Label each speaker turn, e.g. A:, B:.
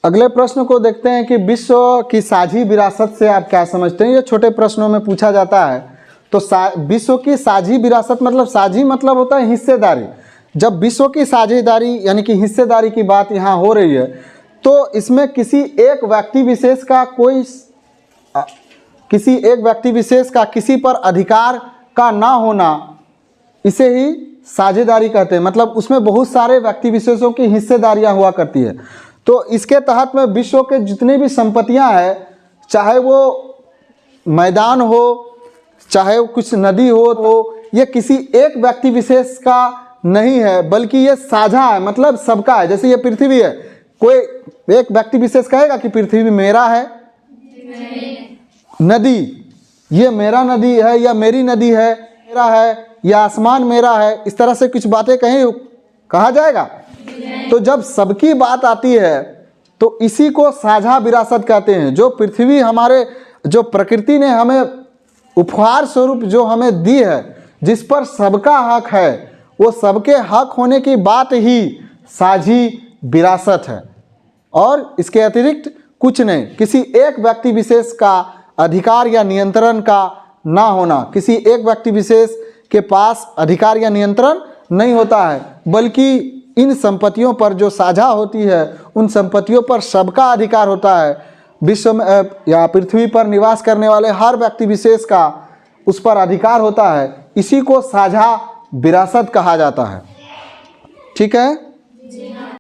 A: अगले प्रश्न को देखते हैं कि विश्व की साझी विरासत से आप क्या समझते हैं। ये छोटे प्रश्नों में पूछा जाता है। तो विश्व की साझी विरासत मतलब, साझी मतलब होता है हिस्सेदारी। जब विश्व की साझेदारी यानी कि हिस्सेदारी की बात यहाँ हो रही है तो इसमें किसी एक व्यक्ति विशेष का किसी पर अधिकार का ना होना, इसे ही साझेदारी कहते हैं। मतलब उसमें बहुत सारे व्यक्ति विशेषों की हिस्सेदारियां हुआ करती है। तो इसके तहत में विश्व के जितनी भी संपत्तियां हैं, चाहे वो मैदान हो, चाहे वो कुछ नदी हो, ये किसी एक व्यक्ति विशेष का नहीं है बल्कि ये साझा है, मतलब सबका है। जैसे ये पृथ्वी है, कोई एक व्यक्ति विशेष कहेगा कि पृथ्वी मेरा है? नदी, ये मेरा नदी है या मेरी नदी है, मेरा है या आसमान मेरा है, इस तरह से कुछ बातें कहा जाएगा। तो जब सबकी बात आती है तो इसी को साझा विरासत कहते हैं। जो पृथ्वी हमारे, जो प्रकृति ने हमें उपहार स्वरूप जो हमें दी है, जिस पर सबका हक है, वो सबके हक होने की बात ही साझी विरासत है और इसके अतिरिक्त कुछ नहीं। किसी एक व्यक्ति विशेष का अधिकार या नियंत्रण का ना होना, किसी एक व्यक्ति विशेष के पास अधिकार या नियंत्रण नहीं होता है, बल्कि इन संपत्तियों पर जो साझा होती है उन संपत्तियों पर सबका अधिकार होता है। विश्व में या पृथ्वी पर निवास करने वाले हर व्यक्ति विशेष का उस पर अधिकार होता है। इसी को साझा विरासत कहा जाता है। ठीक है।